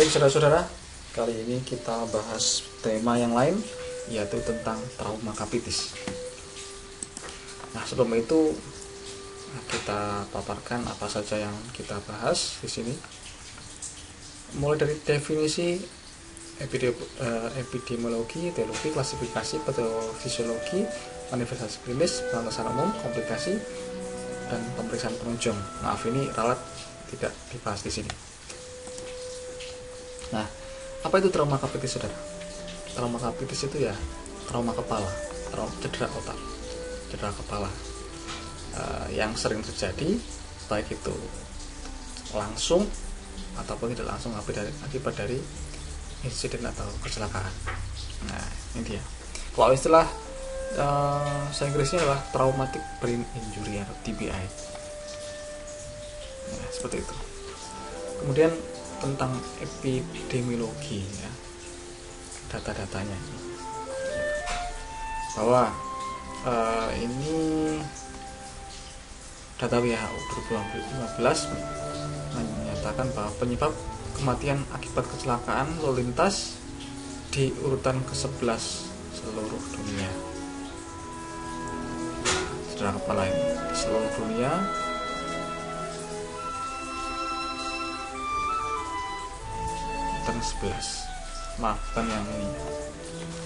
Baik saudara-saudara, kali ini kita bahas tema yang lain, yaitu tentang trauma kapitis. Nah, sebelum itu kita paparkan apa saja yang kita bahas di sini. Mulai dari definisi epidemiologi, etiologi, klasifikasi, patofisiologi, manifestasi klinis, penjelasan umum, komplikasi, dan pemeriksaan penunjang. Maaf, ini ralat tidak dibahas di sini. Nah, apa itu trauma kapitis, saudara? Trauma kapitis itu ya trauma kepala, cedera otak, cedera kepala yang sering terjadi, baik itu langsung ataupun tidak langsung akibat dari insiden atau kecelakaan. Nah, ini dia. Kalau istilah bahasa Inggrisnya adalah traumatic brain injury atau TBI. Nah, seperti itu. Kemudian tentang epidemiologi, ya, data-datanya bahwa ini data WHO 2015 menyatakan bahwa penyebab kematian akibat kecelakaan lalu lintas di urutan ke-11 seluruh dunia. Cedera kepala ini di seluruh dunia urutan 11. Maaf, bukan yang ini.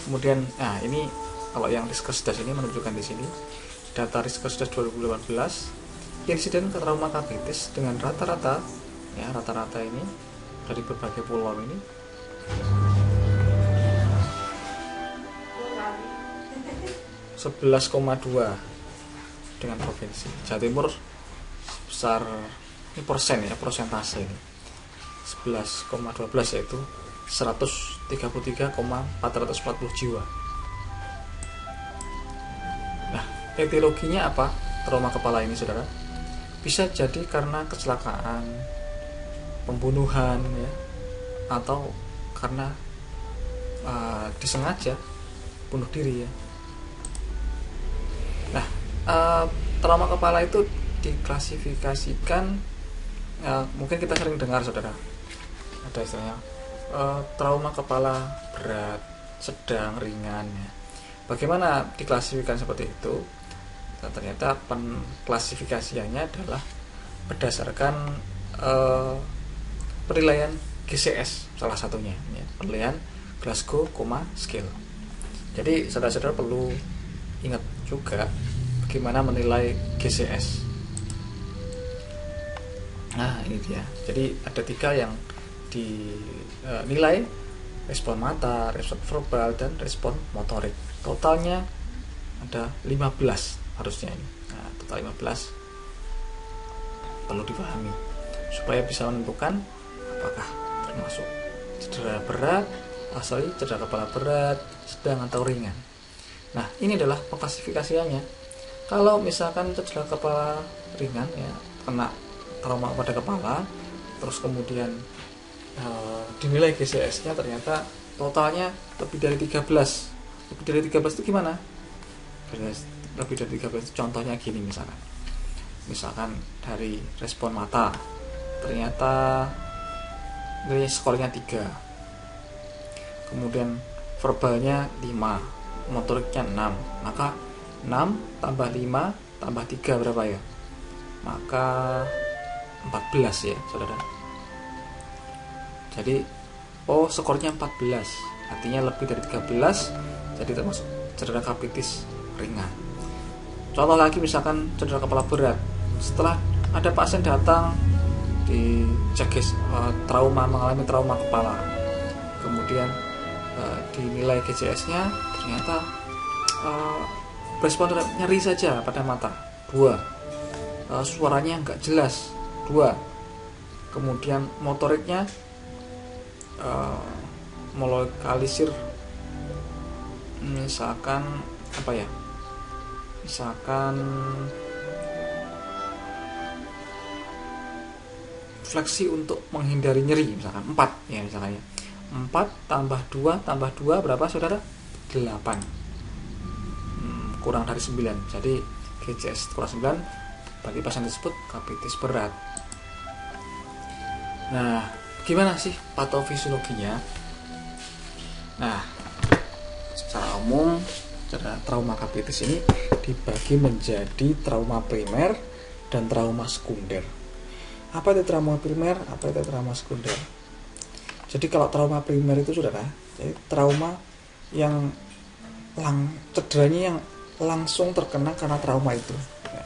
Kemudian, nah ini kalau yang Riskesdas ini menunjukkan di sini data Riskesdas 2018 insiden trauma kapitis dengan rata-rata, ya, rata-rata ini dari berbagai pulau ini 11,2 dengan provinsi. Jawa Timur sebesar, ini persen ya, persentase ini 11,12, yaitu 133,440 jiwa. Nah, etiologinya apa trauma kepala ini, saudara? Bisa jadi karena kecelakaan, pembunuhan, ya, atau karena disengaja bunuh diri, ya. Nah, trauma kepala itu diklasifikasikan, mungkin kita sering dengar, saudara, ada istilahnya trauma kepala berat, sedang, ringan, ya. Bagaimana diklasifikasikan seperti itu? Nah, ternyata klasifikasiannya adalah berdasarkan penilaian GCS, salah satunya, ya, penilaian Glasgow Coma Scale. Jadi saudara-saudara perlu ingat juga bagaimana menilai GCS. Nah, ini dia. Jadi ada 3 yang dinilai: respon mata, respon verbal, dan respon motorik. Totalnya ada 15 harusnya ini. Nah, total 15 perlu dipahami supaya bisa menentukan apakah termasuk cedera berat, cedera kepala berat, sedang, atau ringan. Nah, ini adalah klasifikasiannya. Kalau misalkan cedera kepala ringan, ya, kena trauma pada kepala, terus kemudian dinilai GCS-nya ternyata totalnya lebih dari 13. Lebih dari 13 itu gimana? Lebih dari 13 itu contohnya gini, misalkan dari respon mata ternyata nilai skornya 3, kemudian verbalnya 5, motoriknya 6, maka 6 tambah 5 tambah 3 berapa ya? Maka 14, ya, saudara. Jadi skornya 14, artinya lebih dari 13, jadi termasuk cedera kapitis ringan. Contoh lagi, misalkan cedera kepala berat, setelah ada pasien datang dicek mengalami trauma kepala, kemudian dinilai GCS-nya ternyata respon nyeri saja pada mata 2, suaranya nggak jelas 2, kemudian motoriknya melokalisir, misalkan fleksi untuk menghindari nyeri, misalkan 4, ya, misalkan 4 tambah 2 tambah 2 berapa, saudara? 8, kurang dari 9. Jadi GCS kurang 9, bagi pasien tersebut kapitis berat. Nah, Gimana sih patofisiologinya? Nah, secara umum trauma kapitis ini dibagi menjadi trauma primer dan trauma sekunder. Apa itu trauma primer? Apa itu trauma sekunder? Jadi kalau trauma primer itu saudara, jadi trauma yang cederanya yang langsung terkena karena trauma itu. Ya.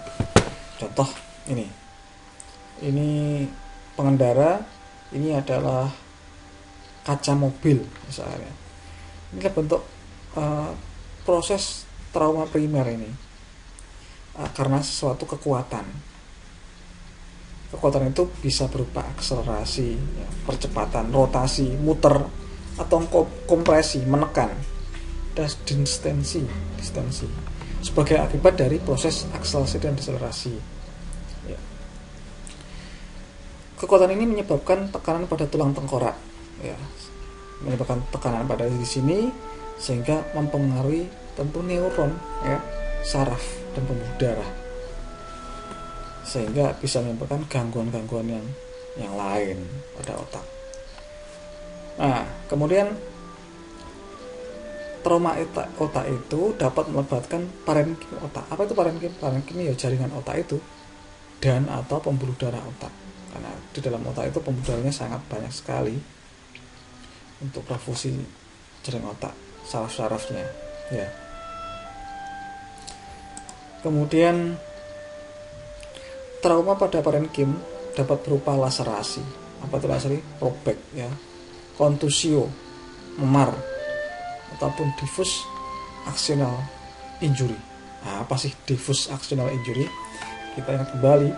Contoh ini pengendara, ini adalah kaca mobil misalnya. Ini bentuk proses trauma primer ini karena sesuatu kekuatan itu bisa berupa akselerasi, ya, percepatan, rotasi, muter, atau kompresi, menekan, dan distensi sebagai akibat dari proses akselerasi dan deselerasi, ya. Kekuatan ini menyebabkan tekanan pada tulang tengkorak, ya, menyebabkan tekanan pada di sini sehingga mempengaruhi tentu neuron, ya, saraf dan pembuluh darah, sehingga bisa menyebabkan gangguan-gangguan yang lain pada otak. Nah, kemudian trauma otak itu dapat melibatkan parenkim otak. Apa itu parenkim? Parenkim ya jaringan otak itu dan atau pembuluh darah otak. Karena di dalam otak itu pembuluh darahnya sangat banyak sekali untuk perfusi jaringan otak, saraf-sarafnya, ya. Kemudian trauma pada parenkim dapat berupa laserasi. Apa itu laserasi? Robek, ya. Kontusio, memar, ataupun diffuse axonal injury. Nah, apa sih diffuse axonal injury? Kita ingat kembali,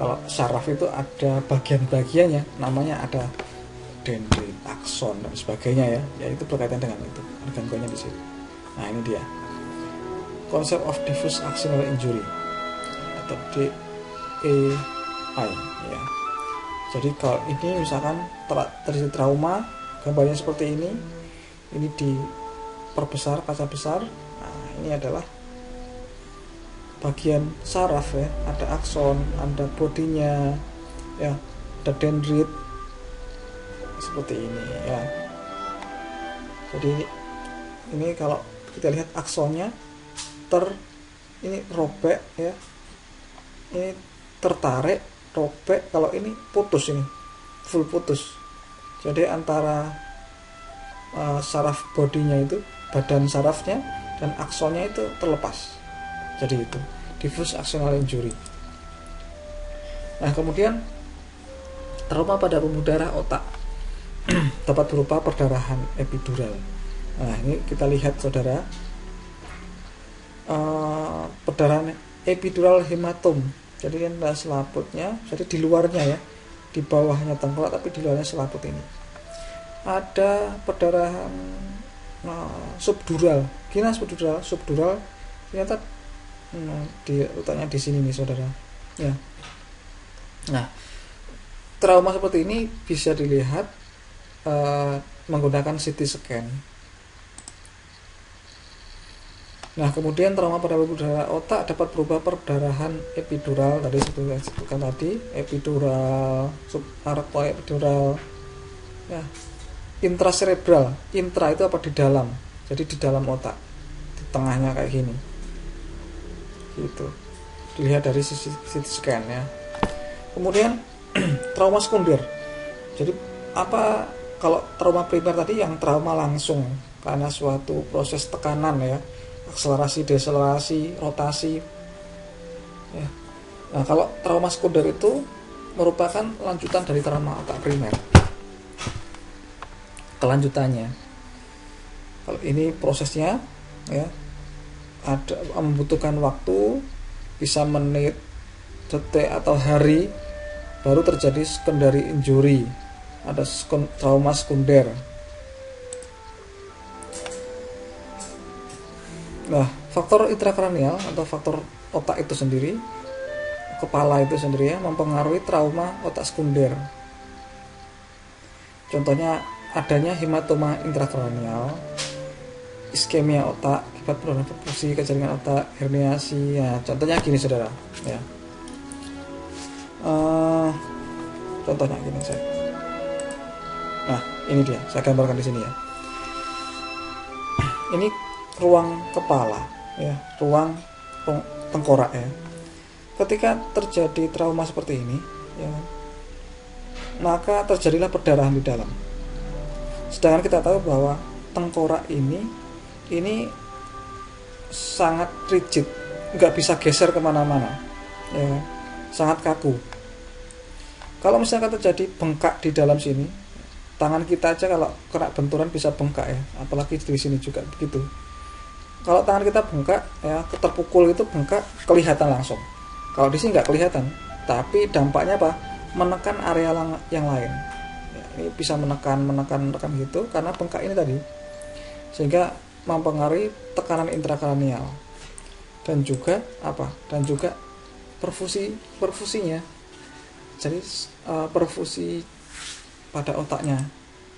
kalau saraf itu ada bagian-bagiannya, namanya ada dendrit, akson, dan sebagainya, ya itu berkaitan dengan itu, ada gangguannya di situ. Nah, ini dia konsep of diffuse axonal injury atau DAI, ya. Jadi kalau ini misalkan terjadi trauma, gambarnya seperti ini diperbesar, kaca besar. Nah, ini adalah bagian saraf, ya, ada akson, ada bodinya, ya, ada dendrit seperti ini, ya. Jadi ini kalau kita lihat aksonnya ini robek, ya, ini tertarik, robek. Kalau ini putus, ini full putus. Jadi antara saraf bodinya itu, badan sarafnya dan aksonnya itu terlepas. Jadi itu diffuse axonal injury. Nah, kemudian trauma pada pembuluh darah otak dapat berupa perdarahan epidural. Nah, ini kita lihat saudara, perdarahan epidural hematom. Jadi kan selaputnya, jadi di luarnya, ya, di bawahnya tengkorak tapi di luarnya selaput ini ada perdarahan subdural. Gimana subdural ternyata di letaknya di sini nih saudara, ya. Nah, trauma seperti ini bisa dilihat menggunakan CT scan. Nah, kemudian trauma pada pembuluh darah otak dapat berubah perdarahan epidural, tadi seperti disebutkan tadi, epidural, subarachnoid epidural, ya, intracerebral. Intra itu apa? Di dalam. Jadi di dalam otak, di tengahnya kayak gini. Gitu. Dilihat dari CT scan, ya. Kemudian trauma sekunder. Jadi apa? Kalau trauma primer tadi yang trauma langsung karena suatu proses tekanan, ya, akselerasi, deselerasi, rotasi, ya. Nah, kalau trauma sekunder itu merupakan lanjutan dari trauma otak primer. Kelanjutannya, kalau ini prosesnya, ya, ada membutuhkan waktu, bisa menit, detik, atau hari baru terjadi secondary injury, ada trauma sekunder. Nah, faktor intrakranial atau faktor otak itu sendiri, kepala itu sendiri, ya, mempengaruhi trauma otak sekunder. Contohnya adanya hematoma intrakranial, iskemia otak akibat penurunan perfusi ke jaringan otak, herniasi. Ya, contohnya gini saudara, ya. Contohnya gini saya. Nah, ini dia, saya gambarkan di sini ya. Ini ruang kepala ya, ruang tengkorak ya. Ketika terjadi trauma seperti ini ya, maka terjadilah perdarahan di dalam. Sedangkan kita tahu bahwa tengkorak ini sangat rigid, nggak bisa geser kemana-mana ya, sangat kaku. Kalau misalkan terjadi bengkak di dalam sini, tangan kita aja kalau kena benturan bisa bengkak ya, apalagi di sini juga begitu. Kalau tangan kita bengkak ya, terpukul itu bengkak, kelihatan langsung. Kalau di sini nggak kelihatan, tapi dampaknya apa? Menekan area yang lain ya, ini bisa menekan gitu karena bengkak ini tadi, sehingga mempengaruhi tekanan intrakranial dan juga perfusinya. Jadi perfusi pada otaknya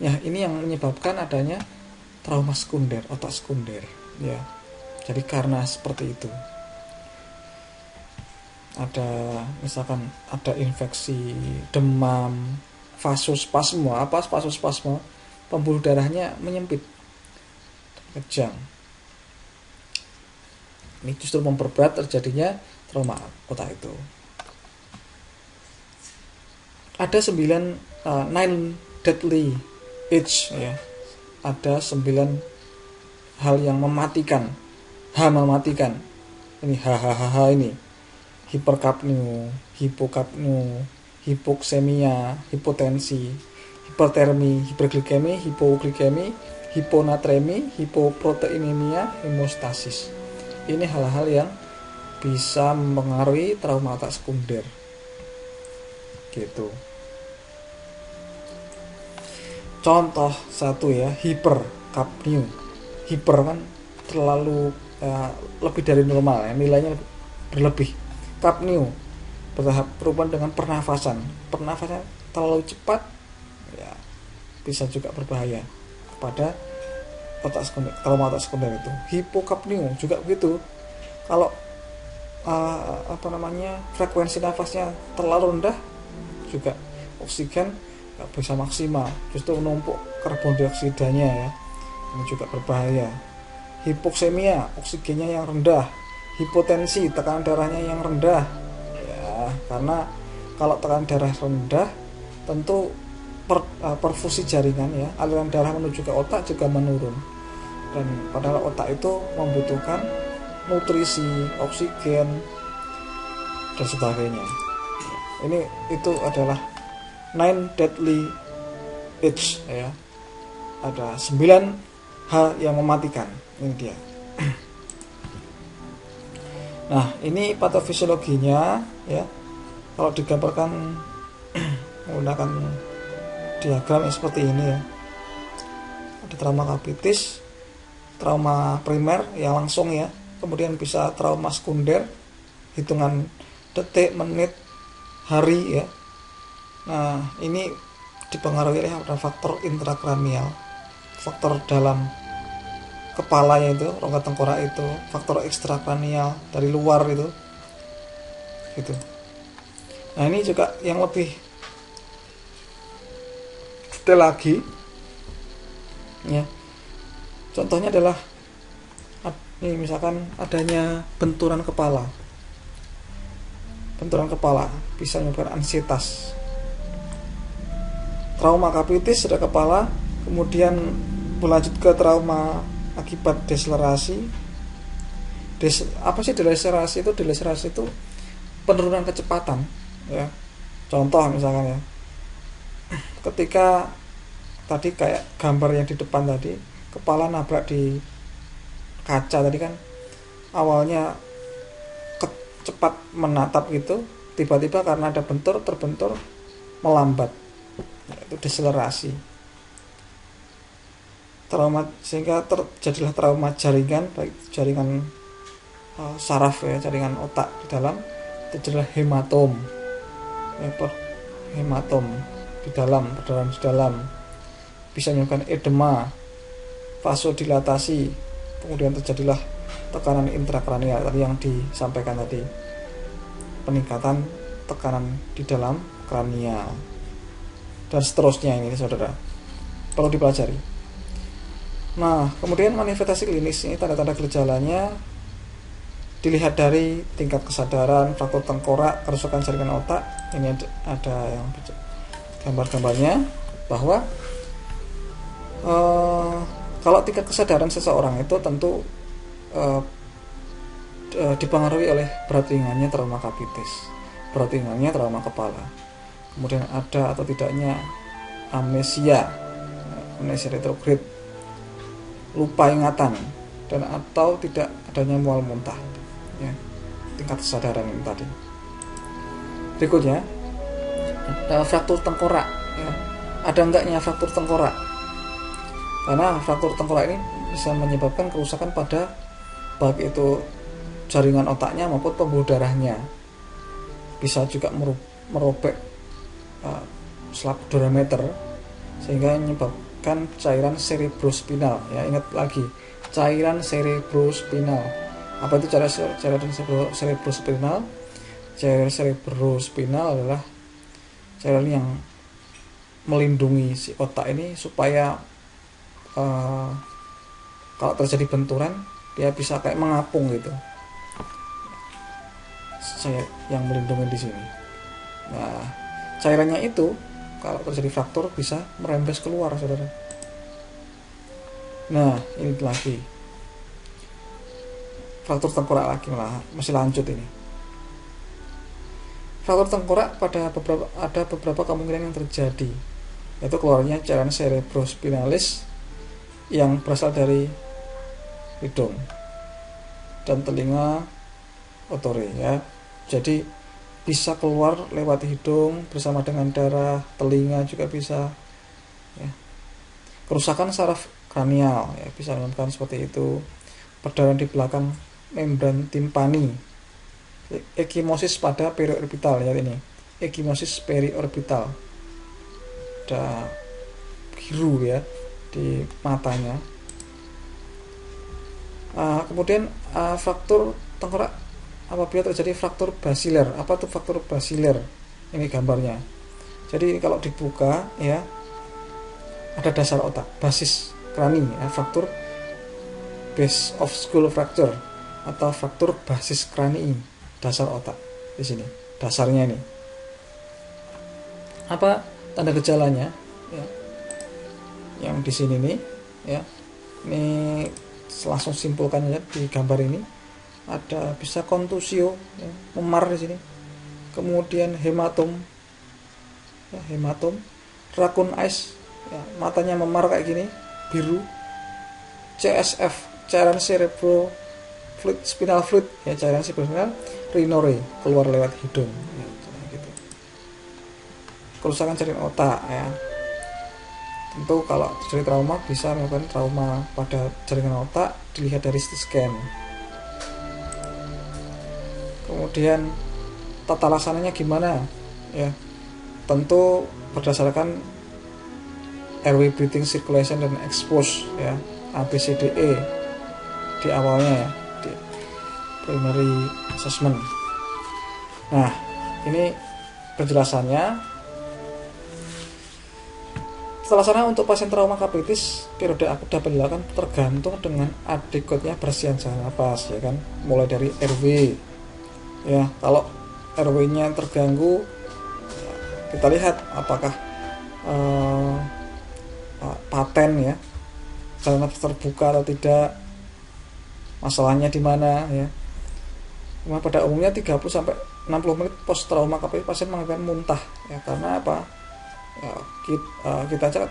ya, ini yang menyebabkan adanya trauma sekunder, otak sekunder ya. Jadi karena seperti itu, misalkan ada infeksi, demam, vasospasme, pembuluh darahnya menyempit, kejang. Ini justru memperberat terjadinya trauma otak itu. Ada 9 deadly itch ya. Ada 9 hal yang mematikan. Ini ini. Hiperkapnu, hipokapnu, hipoksemia, hipotensi, hipertermi, hiperglikemi, hipoglikemi, hiponatremi, hipoproteinemia, hemostasis. Ini hal-hal yang bisa mempengaruhi trauma otak sekunder. Gitu. Contoh satu ya, hiperkapnu. Hiper kan terlalu lebih dari normal ya, nilainya berlebih. Kapnu bertahap perubahan dengan pernafasan terlalu cepat ya, bisa juga berbahaya kepada otak sekunder, trauma otak sekunder itu. Hipokapnu juga begitu. Kalau frekuensi nafasnya terlalu rendah, juga oksigen nggak bisa maksimal, justru menumpuk karbon dioksidanya ya, ini juga berbahaya. Hipoksemia, oksigennya yang rendah. Hipotensi, tekanan darahnya yang rendah ya, karena kalau tekanan darah rendah tentu perfusi jaringan ya, aliran darah menuju ke otak juga menurun, dan padahal otak itu membutuhkan nutrisi, oksigen dan sebagainya. Itu adalah 9 deadly itch ya. Ada 9 hal yang mematikan. Ini dia. Nah, ini patofisiologinya ya. Kalau digambarkan menggunakan diagram seperti ini ya. Ada trauma kapitis, trauma primer yang langsung ya. Kemudian bisa trauma sekunder, hitungan detik, menit, hari ya. Nah, ini dipengaruhi oleh faktor intrakranial, faktor dalam kepala itu, rongga tengkorak itu, faktor ekstrakranial dari luar itu, gitu. Nah, ini juga yang lebih detail lagi, ya. Contohnya adalah ini misalkan adanya benturan kepala bisa menyebabkan ansietas. Trauma kapitis pada kepala, kemudian berlanjut ke trauma akibat deselerasi. Apa sih deselerasi itu? Deselerasi itu penurunan kecepatan ya. Contoh misalkan ya, ketika tadi kayak gambar yang di depan tadi, kepala nabrak di kaca tadi kan, awalnya cepat menatap gitu, tiba-tiba karena ada terbentur melambat, itu deselerasi. Trauma, sehingga terjadilah trauma jaringan, baik jaringan saraf ya, jaringan otak di dalam, terjadilah hematom di dalam, perdarahan di dalam, bisa menyebabkan edema, vasodilatasi, kemudian terjadilah tekanan intrakranial tadi yang disampaikan tadi, peningkatan tekanan di dalam kranial, dan seterusnya ini saudara. perlu dipelajari. Nah, kemudian manifestasi klinis ini tanda-tanda gejalanya dilihat dari tingkat kesadaran, fraktur tengkorak, kerusakan jaringan otak. Ini ada yang gambar-gambarnya bahwa kalau tingkat kesadaran seseorang itu tentu dipengaruhi oleh berat ringannya trauma kapitis, berat ringannya trauma kepala, kemudian ada atau tidaknya amnesia retrograde, lupa ingatan, dan atau tidak adanya mual muntah, ya, tingkat kesadaran ini tadi. Berikutnya fraktur tengkorak, ya. Ada enggaknya fraktur tengkorak? Karena fraktur tengkorak ini bisa menyebabkan kerusakan pada baik itu jaringan otaknya maupun pembuluh darahnya. Bisa juga merobek selaput diameter sehingga menyebabkan cairan cerebrospinal. Ya, ingat lagi, cairan cerebrospinal. Apa itu cairan cerebrospinal? Cairan cerebrospinal adalah cairan yang melindungi si otak ini supaya kalau terjadi benturan dia bisa kayak mengapung gitu. Saya yang melindungi di sini. Nah, cairannya itu kalau terjadi fraktur bisa merembes keluar, saudara. Nah, ini lagi fraktur tengkorak lagi, malah masih lanjut ini. Fraktur tengkorak ada beberapa kemungkinan yang terjadi, yaitu keluarnya cairan cerebrospinalis yang berasal dari hidung dan telinga otore, ya. Jadi bisa keluar lewat hidung bersama dengan darah, telinga juga bisa, ya. Kerusakan saraf kranial, ya, bisa menyebabkan seperti itu. Perdarahan di belakang membran timpani, ekimosis pada periorbital, ya, ini ekimosis periorbital, ada biru, ya, di matanya. Kemudian fraktur tengkorak apabila terjadi fraktur basiler. Apa itu fraktur basiler? Ini gambarnya. Jadi kalau dibuka, ya, ada dasar otak, basis krani, ya, fraktur base of skull fracture atau fraktur basis krani, dasar otak di sini, dasarnya ini. Apa tanda gejalanya? Ya, yang di sini nih, ya, ini langsung simpulkan aja di gambar ini. Ada bisa kontusio, ya, memar di sini. Kemudian hematom, ya, hematom, raccoon eyes, ya, matanya memar kayak gini, biru. CSF, cairan cerebro fluid, spinal fluid, ya, cairan cerebrospinal, rhinore, keluar lewat hidung, ya, gitu. Kerusakan jaringan otak, ya. Tentu kalau terjadi trauma bisa menyebabkan trauma pada jaringan otak, dilihat dari CT scan. Kemudian tata laksananya gimana? Ya, tentu berdasarkan airway breathing circulation dan expose, ya, ABCDE di awalnya, ya, di primary assessment. Nah, ini penjelasannya. Setelah sana untuk pasien trauma kapitis, periode akut dapat dilakukan tergantung dengan adekutnya bersihan jalan nafas, ya kan, mulai dari RW, ya. Kalau RW-nya terganggu, kita lihat apakah paten, ya, jalan nafas terbuka atau tidak, masalahnya di mana, ya. Cuma pada umumnya 30-60 menit post trauma kapitis pasien mengalami muntah, ya, karena apa? Ya, kita aja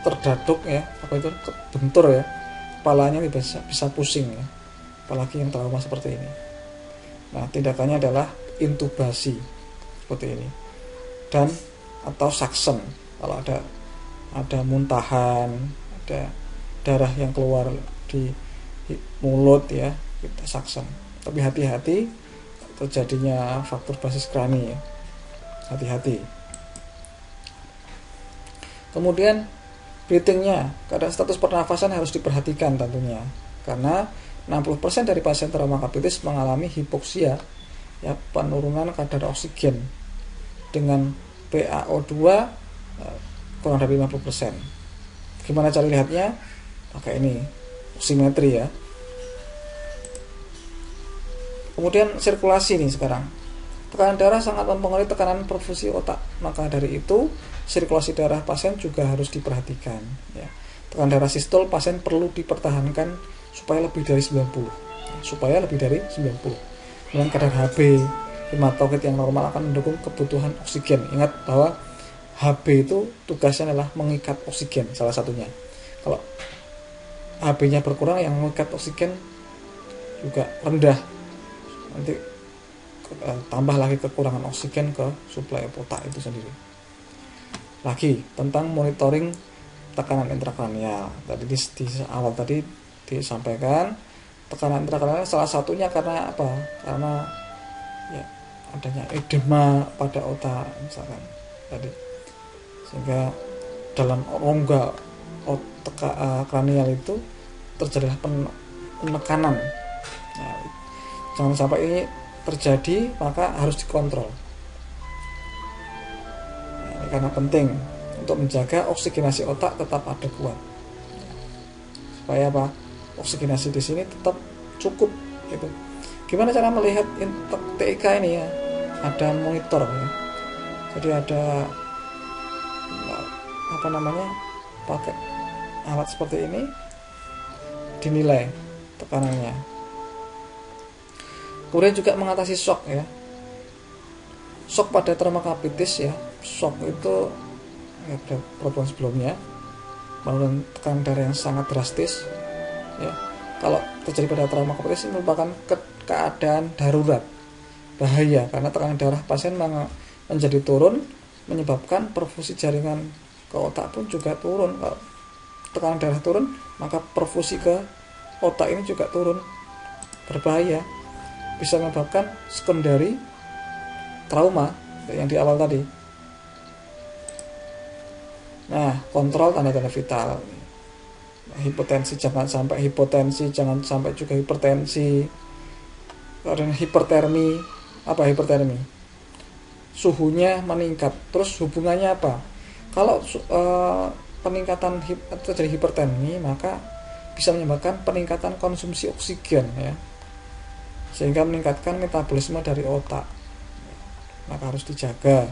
terdaduk, ya, apa itu, bentur, ya, kepalanya bisa pusing, ya, apalagi yang trauma seperti ini. Nah, tindakannya adalah intubasi seperti ini, dan atau suction kalau ada muntahan, ada darah yang keluar di mulut, ya, kita suction. Tapi hati-hati terjadinya fraktur basis krani, ya, hati-hati. Kemudian breathingnya, keadaan status pernafasan harus diperhatikan tentunya, karena 60% dari pasien trauma kapitis mengalami hipoksia, ya, penurunan kadar oksigen dengan PaO2 kurang dari 50%. Gimana cara lihatnya? Pakai ini, oximetri ya. Kemudian sirkulasi nih sekarang. Tekanan darah sangat mempengaruhi tekanan perfusi otak. Maka dari itu, sirkulasi darah pasien juga harus diperhatikan ya. Tekanan darah sistol pasien perlu dipertahankan supaya lebih dari 90. Supaya lebih dari 90. Dengan kadar Hb hematorit yang normal akan mendukung kebutuhan oksigen. Ingat bahwa Hb itu tugasnya adalah mengikat oksigen salah satunya. Kalau Hb-nya berkurang, yang mengikat oksigen juga rendah. Nanti tambah lagi kekurangan oksigen ke suplai otak itu sendiri. Lagi tentang monitoring tekanan intrakranial. Tadi di awal tadi disampaikan tekanan intrakranial salah satunya karena apa? Karena ya adanya edema pada otak misalkan tadi, sehingga dalam rongga kranial itu terjadilah penekanan. Nah, jangan sampai ini terjadi, maka harus dikontrol. Nah, ini karena penting untuk menjaga oksigenasi otak tetap adekuat. Supaya apa? Oksigenasi di sini tetap cukup gitu. Gimana cara melihat TIK ini ya? Ada monitor ya. Jadi ada pakai alat seperti ini, dinilai tekanannya. Kemudian juga mengatasi shock ya. Shock pada traumacapitis ya. Shock itu ya, pada problem sebelumnya menurunkan tekanan darah yang sangat drastis ya. Kalau terjadi pada traumacapitis ini merupakan keadaan darurat bahaya karena tekanan darah pasien menjadi turun, menyebabkan perfusi jaringan ke otak pun juga turun. Kalau tekanan darah turun, maka perfusi ke otak ini juga turun, berbahaya, bisa menyebabkan sekundari trauma yang di awal tadi. Nah, kontrol tanda-tanda vital. Hipotensi jangan sampai hipotensi, jangan sampai juga hipertensi. Dan hipertermi, apa hipertermi? Suhunya meningkat. Terus hubungannya apa? Kalau peningkatan terjadi hipertermi, maka bisa menyebabkan peningkatan konsumsi oksigen ya, sehingga meningkatkan metabolisme dari otak. Maka harus dijaga.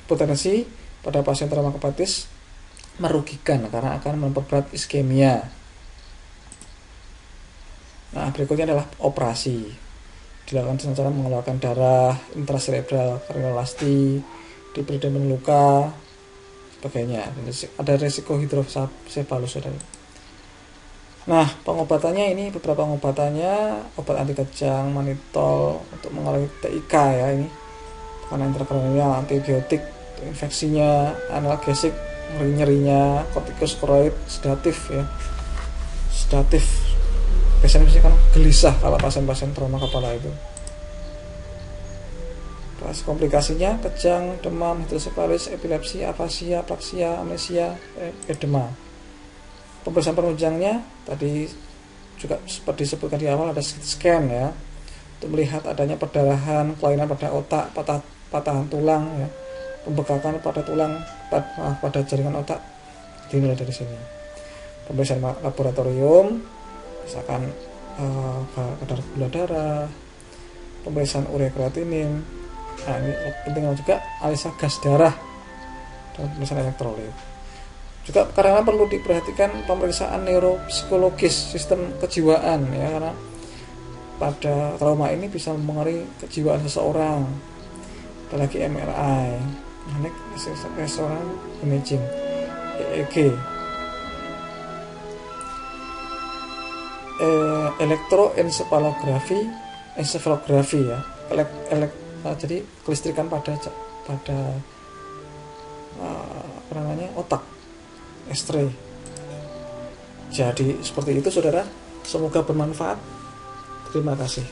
Hipotensi pada pasien traumacapitis merugikan karena akan memperberat iskemia. Nah, berikutnya adalah operasi. Dilakukan dengan cara mengeluarkan darah intracerebral kardiolasti, diberi dengan luka, sebagainya. Ada resiko hidrosefalus. Nah, pengobatannya ini beberapa pengobatannya: obat anti kejang, manitol untuk mengurangi TIK ya, ini tekanan intrakranial, antibiotik untuk infeksinya, analgesik nyerinya, kortikosteroid, sedatif ya. Sedatif. Biasanya kan gelisah kalau pasien-pasien trauma kepala itu. Pas komplikasinya kejang, demam, hidrosefalis, epilepsi, afasia, apraksia, amnesia, edema. Pemeriksaan penunjangnya tadi juga seperti disebutkan di awal, ada scan ya, untuk melihat adanya perdarahan, kelainan pada otak, patahan tulang ya, pembekakan pada tulang, pada jaringan otak, dinilai dari sini. Pemeriksaan laboratorium, misalkan kadar gula darah, pemeriksaan urea kreatinin. Nah, ini penting juga analisa gas darah dan pemeriksaan elektrolit. Juga karena perlu diperhatikan pemeriksaan neuropsikologis, sistem kejiwaan ya, karena pada trauma ini bisa mempengaruhi kejiwaan seseorang. Apalagi MRI, resonance imaging, EEG, elektroencephalografi ya, jadi kelistrikan pada otak, X-ray. Jadi seperti itu saudara, semoga bermanfaat. Terima kasih.